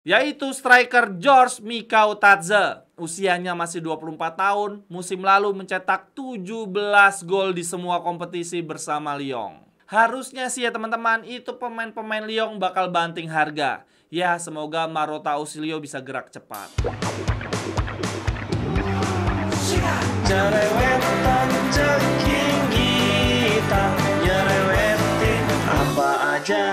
yaitu striker George Mikautadze. Usianya masih 24 tahun, musim lalu mencetak 17 gol di semua kompetisi bersama Lyon. Harusnya sih ya teman-teman, itu pemain-pemain Lyon bakal banting harga. Ya, semoga Marotta Ausilio bisa gerak cepat. Jerewetan ceking kita, nyerewetin apa aja.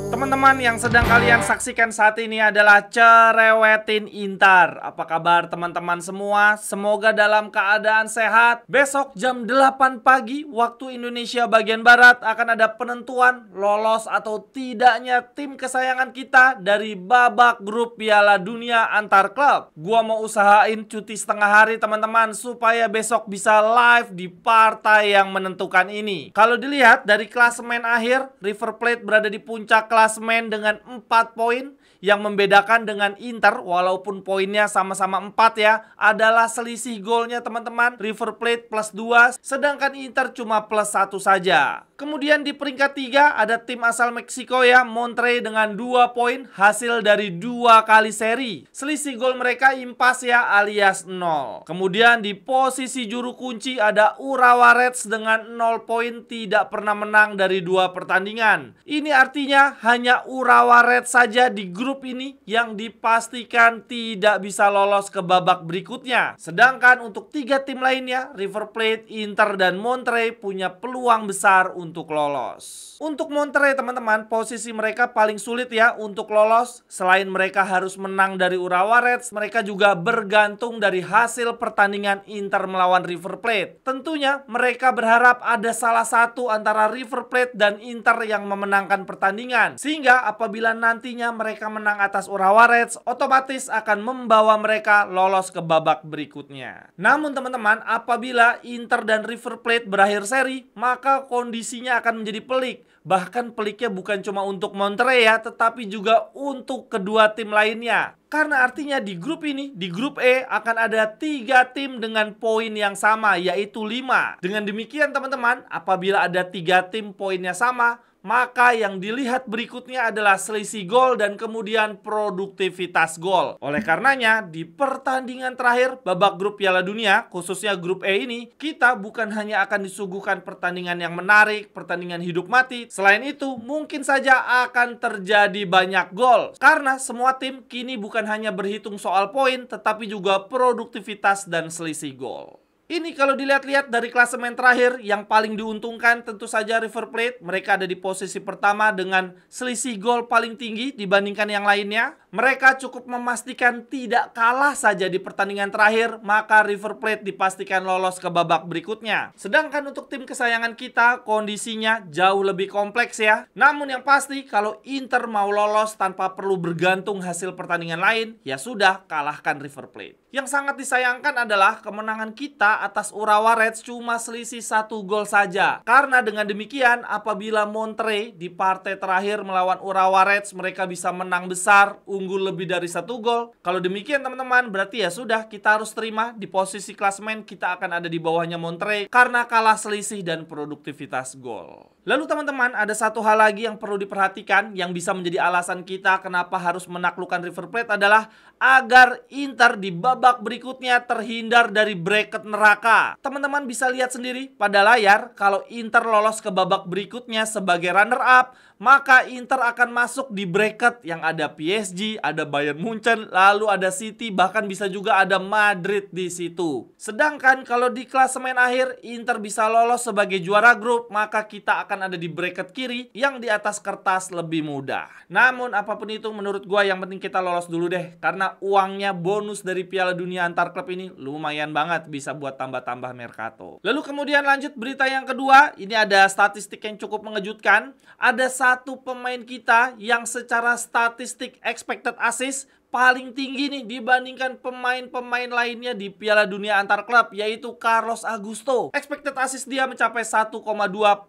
Teman-teman, yang sedang kalian saksikan saat ini adalah Cerewetin Intar. Apa kabar teman-teman semua? Semoga dalam keadaan sehat. Besok jam 8 pagi waktu Indonesia bagian Barat akan ada penentuan lolos atau tidaknya tim kesayangan kita dari babak grup Piala Dunia antar klub. Gua mau usahain cuti setengah hari teman-teman supaya besok bisa live di partai yang menentukan ini. Kalau dilihat dari klasemen akhir, River Plate berada di puncak klasemen dengan 4 poin. Yang membedakan dengan Inter, walaupun poinnya sama-sama 4 ya, adalah selisih golnya teman-teman. River Plate plus 2, sedangkan Inter cuma plus 1 saja. Kemudian di peringkat 3 ada tim asal Meksiko ya, Monterrey dengan 2 poin hasil dari 2 kali seri. Selisih gol mereka impas ya, alias 0. Kemudian di posisi juru kunci ada Urawa Reds dengan 0 poin, tidak pernah menang dari 2 pertandingan. Ini artinya hanya Urawa Reds saja di grup ini yang dipastikan tidak bisa lolos ke babak berikutnya. Sedangkan untuk 3 tim lainnya, River Plate, Inter, dan Monterrey punya peluang besar untuk lolos. Untuk Monterrey teman-teman, posisi mereka paling sulit ya untuk lolos. Selain mereka harus menang dari Urawa Reds, mereka juga bergantung dari hasil pertandingan Inter melawan River Plate. Tentunya mereka berharap ada salah satu antara River Plate dan Inter yang memenangkan pertandingan. Sehingga apabila nantinya mereka menang atas Urawa Reds, otomatis akan membawa mereka lolos ke babak berikutnya. Namun teman-teman, apabila Inter dan River Plate berakhir seri, maka kondisinya akan menjadi pelik. Bahkan peliknya bukan cuma untuk Monterrey ya, tetapi juga untuk kedua tim lainnya. Karena artinya di grup ini, di grup E akan ada 3 tim dengan poin yang sama, yaitu 5. Dengan demikian teman-teman, apabila ada 3 tim poinnya sama, maka yang dilihat berikutnya adalah selisih gol dan kemudian produktivitas gol. Oleh karenanya, di pertandingan terakhir babak grup Piala Dunia, khususnya grup E ini, kita bukan hanya akan disuguhkan pertandingan yang menarik, pertandingan hidup mati. Selain itu, mungkin saja akan terjadi banyak gol. Karena semua tim kini bukan hanya berhitung soal poin, tetapi juga produktivitas dan selisih gol. Ini kalau dilihat-lihat dari klasemen terakhir, yang paling diuntungkan tentu saja River Plate. Mereka ada di posisi pertama dengan selisih gol paling tinggi dibandingkan yang lainnya. Mereka cukup memastikan tidak kalah saja di pertandingan terakhir, maka River Plate dipastikan lolos ke babak berikutnya. Sedangkan untuk tim kesayangan kita, kondisinya jauh lebih kompleks ya. Namun yang pasti, kalau Inter mau lolos tanpa perlu bergantung hasil pertandingan lain, ya sudah, kalahkan River Plate. Yang sangat disayangkan adalah kemenangan kita atas Urawa Reds cuma selisih 1 gol saja. Karena dengan demikian, apabila Monterrey di partai terakhir melawan Urawa Reds, mereka bisa menang besar, unggul lebih dari 1 gol. Kalau demikian teman-teman, berarti ya sudah, kita harus terima di posisi klasemen kita akan ada di bawahnya Monterrey karena kalah selisih dan produktivitas gol. Lalu teman-teman, ada satu hal lagi yang perlu diperhatikan yang bisa menjadi alasan kita kenapa harus menaklukkan River Plate adalah agar Inter di babak berikutnya terhindar dari bracket neraka. Teman-teman bisa lihat sendiri pada layar, kalau Inter lolos ke babak berikutnya sebagai runner up, maka Inter akan masuk di bracket yang ada PSG, ada Bayern Munchen, lalu ada City, bahkan bisa juga ada Madrid di situ. Sedangkan kalau di klasemen akhir Inter bisa lolos sebagai juara grup, maka kita akan ada di bracket kiri yang di atas kertas lebih mudah. Namun apapun itu, menurut gua yang penting kita lolos dulu deh, karena uangnya bonus dari Piala Dunia antar klub ini lumayan banget, bisa buat tambah-tambah Mercato. Lalu kemudian lanjut berita yang kedua, ini ada statistik yang cukup mengejutkan. Ada satu pemain kita yang secara statistik expected assist paling tinggi nih dibandingkan pemain-pemain lainnya di Piala Dunia antar klub, yaitu Carlos Augusto. Expected assist dia mencapai 1,2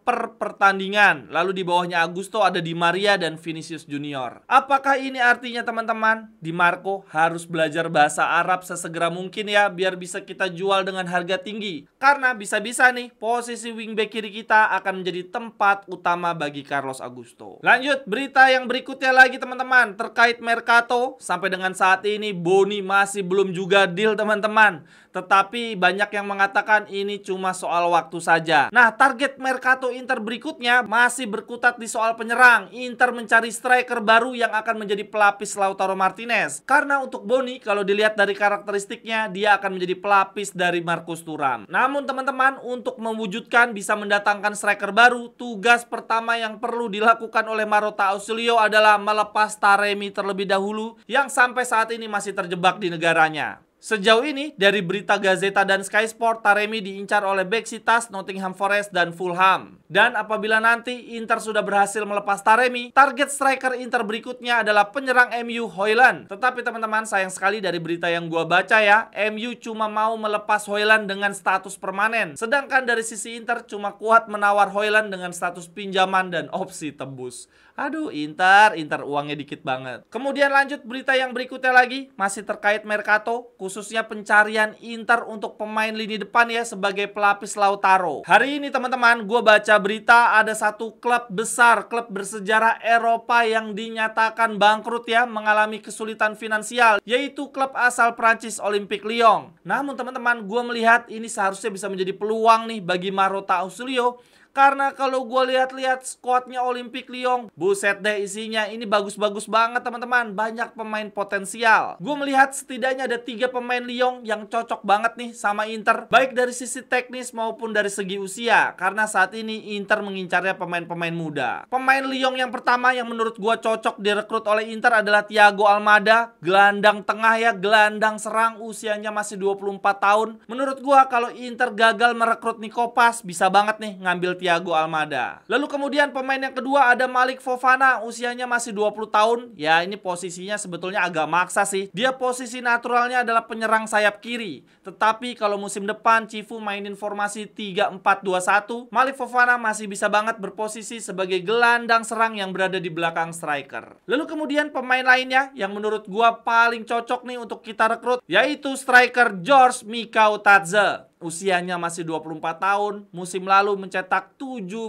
per pertandingan. Lalu di bawahnya Augusto ada Di Maria dan Vinicius Junior. Apakah ini artinya teman-teman, Di Marco harus belajar bahasa Arab sesegera mungkin ya, biar bisa kita jual dengan harga tinggi? Karena bisa-bisa nih posisi wingback kiri kita akan menjadi tempat utama bagi Carlos Augusto. Lanjut, berita yang berikutnya lagi teman-teman, terkait Mercato. Sampai dengan saat ini Boni masih belum juga deal teman-teman. Tetapi banyak yang mengatakan ini cuma soal waktu saja. Nah, target Mercato Inter berikutnya masih berkutat di soal penyerang. Inter mencari striker baru yang akan menjadi pelapis Lautaro Martinez. Karena untuk Boni, kalau dilihat dari karakteristiknya, dia akan menjadi pelapis dari Marcus Thuram. Namun teman-teman, untuk mewujudkan bisa mendatangkan striker baru, tugas pertama yang perlu dilakukan oleh Marotta Ausilio adalah melepas Taremi terlebih dahulu, yang sampai saat ini masih terjebak di negaranya. Sejauh ini, dari berita Gazeta dan Sky Sport, Taremi diincar oleh Besiktas, Nottingham Forest, dan Fulham. Dan apabila nanti Inter sudah berhasil melepas Taremi, target striker Inter berikutnya adalah penyerang MU Højlund. Tetapi teman-teman, sayang sekali dari berita yang gua baca ya, MU cuma mau melepas Højlund dengan status permanen. Sedangkan dari sisi Inter cuma kuat menawar Højlund dengan status pinjaman dan opsi tebus. Aduh, Inter uangnya dikit banget. Kemudian lanjut berita yang berikutnya lagi, masih terkait Mercato, khususnya pencarian Inter untuk pemain lini depan ya sebagai pelapis Lautaro. Hari ini teman-teman, gue baca berita ada satu klub besar, klub bersejarah Eropa yang dinyatakan bangkrut ya, mengalami kesulitan finansial, yaitu klub asal Prancis Olympique Lyon. Namun teman-teman, gue melihat ini seharusnya bisa menjadi peluang nih bagi Marotta Ausilio. Karena kalau gue lihat-lihat skuadnya Olympique Lyon, buset deh isinya, ini bagus-bagus banget teman-teman. Banyak pemain potensial. Gue melihat setidaknya ada 3 pemain Lyon yang cocok banget nih sama Inter, baik dari sisi teknis maupun dari segi usia. Karena saat ini Inter mengincarnya pemain-pemain muda. Pemain Lyon yang pertama yang menurut gue cocok direkrut oleh Inter adalah Thiago Almada. Gelandang tengah ya, gelandang serang, usianya masih 24 tahun. Menurut gue kalau Inter gagal merekrut Nico Paz, bisa banget nih ngambil Thiago Almada. Lalu kemudian pemain yang kedua ada Malik Fofana, usianya masih 20 tahun. Ya, ini posisinya sebetulnya agak maksa sih. Dia posisi naturalnya adalah penyerang sayap kiri. Tetapi kalau musim depan Cifu mainin formasi 3-4-2-1, Malik Fofana masih bisa banget berposisi sebagai gelandang serang yang berada di belakang striker. Lalu kemudian pemain lainnya yang menurut gua paling cocok nih untuk kita rekrut, yaitu striker George Mikautadze. Usianya masih 24 tahun, musim lalu mencetak 17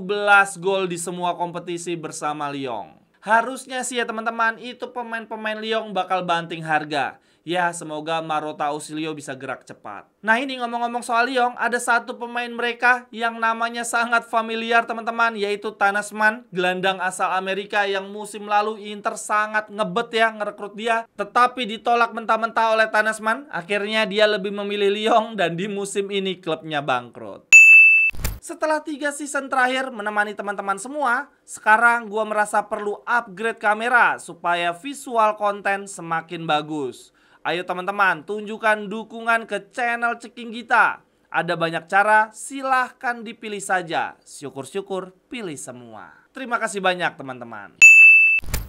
gol di semua kompetisi bersama Lyon. Harusnya sih ya teman-teman, itu pemain-pemain Lyon bakal banting harga. Ya, semoga Marotta Ausilio bisa gerak cepat. Nah ini ngomong-ngomong soal Lyon, ada satu pemain mereka yang namanya sangat familiar teman-teman, yaitu Talisman, gelandang asal Amerika yang musim lalu Inter sangat ngebet ya ngerekrut dia. Tetapi ditolak mentah-mentah oleh Talisman, akhirnya dia lebih memilih Lyon dan di musim ini klubnya bangkrut. Setelah 3 season terakhir menemani teman-teman semua, sekarang gua merasa perlu upgrade kamera supaya visual konten semakin bagus. Ayo teman-teman, tunjukkan dukungan ke channel Ceking Gita. Ada banyak cara, silahkan dipilih saja. Syukur-syukur pilih semua. Terima kasih banyak teman-teman.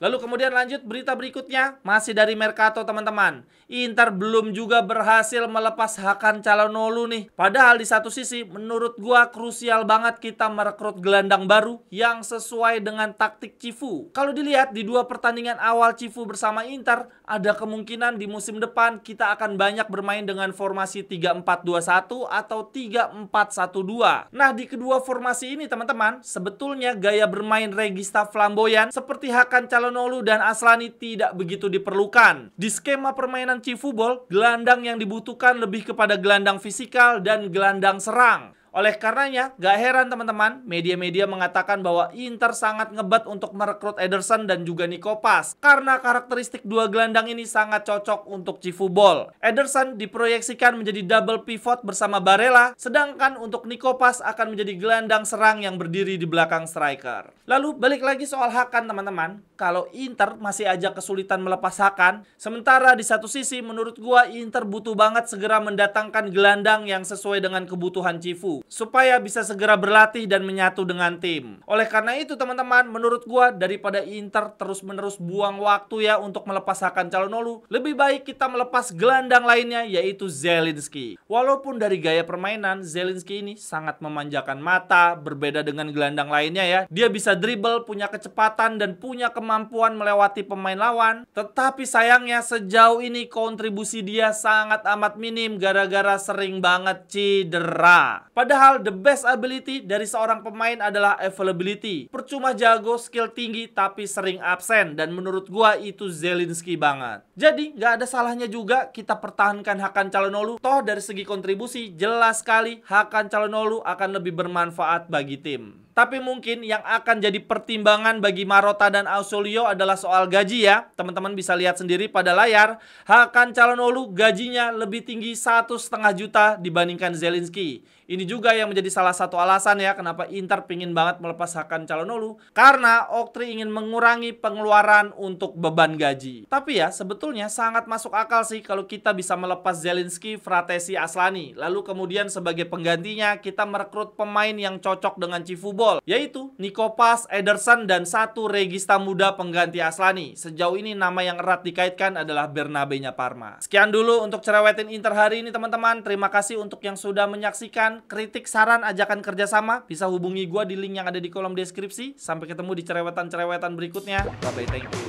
Lalu kemudian lanjut berita berikutnya, masih dari Mercato teman-teman. Inter belum juga berhasil melepas Hakan Calhanoglu nih. Padahal di satu sisi menurut gua krusial banget kita merekrut gelandang baru yang sesuai dengan taktik Cifu. Kalau dilihat di 2 pertandingan awal Cifu bersama Inter, ada kemungkinan di musim depan kita akan banyak bermain dengan formasi 3-4-2-1 atau 3-4-1-2. Nah di kedua formasi ini teman-teman, sebetulnya gaya bermain regista flamboyan seperti Hakan Calhanoglu dan Aslani tidak begitu diperlukan. Di skema permainan Cifubol, gelandang yang dibutuhkan lebih kepada gelandang fisikal dan gelandang serang. Oleh karenanya, gak heran teman-teman, media-media mengatakan bahwa Inter sangat ngebet untuk merekrut Ederson dan juga Nico Paz. Karena karakteristik 2 gelandang ini sangat cocok untuk Cifubol. Ederson diproyeksikan menjadi double pivot bersama Barella, sedangkan untuk Nico Paz akan menjadi gelandang serang yang berdiri di belakang striker. Lalu balik lagi soal Hakan teman-teman, kalau Inter masih aja kesulitan melepas Hakan, sementara di satu sisi menurut gua Inter butuh banget segera mendatangkan gelandang yang sesuai dengan kebutuhan Cifu. dulu supaya bisa segera berlatih dan menyatu dengan tim. Oleh karena itu teman-teman, menurut gua daripada Inter terus-menerus buang waktu ya untuk melepas Hakan Calhanoglu, lebih baik kita melepas gelandang lainnya yaitu Zielinski. Walaupun dari gaya permainan Zielinski ini sangat memanjakan mata, berbeda dengan gelandang lainnya ya. Dia bisa dribble, punya kecepatan dan punya kemampuan melewati pemain lawan. Tetapi sayangnya sejauh ini kontribusi dia sangat amat minim gara-gara sering banget cedera. Padahal the best ability dari seorang pemain adalah availability. Percuma jago, skill tinggi, tapi sering absen. Dan menurut gua itu Zielinski banget. Jadi nggak ada salahnya juga kita pertahankan Hakan Calhanoglu. Toh dari segi kontribusi jelas sekali Hakan Calhanoglu akan lebih bermanfaat bagi tim. Tapi mungkin yang akan jadi pertimbangan bagi Marotta dan Ausolio adalah soal gaji ya. Teman-teman bisa lihat sendiri pada layar, Hakan Calhanoglu gajinya lebih tinggi 1,5 juta dibandingkan Zielinski. Ini juga yang menjadi salah satu alasan ya kenapa Inter pingin banget melepas Hakan Calhanoglu, karena Oktri ingin mengurangi pengeluaran untuk beban gaji. Tapi ya sebetulnya sangat masuk akal sih kalau kita bisa melepas Zielinski, Fratesi, Aslani, lalu kemudian sebagai penggantinya kita merekrut pemain yang cocok dengan Cifubol, yaitu Nico Paz, Ederson, dan satu regista muda pengganti Aslani. Sejauh ini nama yang erat dikaitkan adalah Bernabenya Parma. Sekian dulu untuk cerewetin Inter hari ini teman-teman. Terima kasih untuk yang sudah menyaksikan. Kritik, saran, ajakan kerjasama bisa hubungi gua di link yang ada di kolom deskripsi. Sampai ketemu di cerewetan-cerewetan berikutnya. Bye-bye, thank you.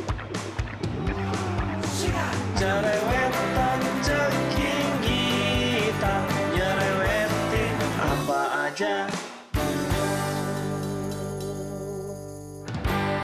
Cerewetan ceking kita, nyerewetin apa aja.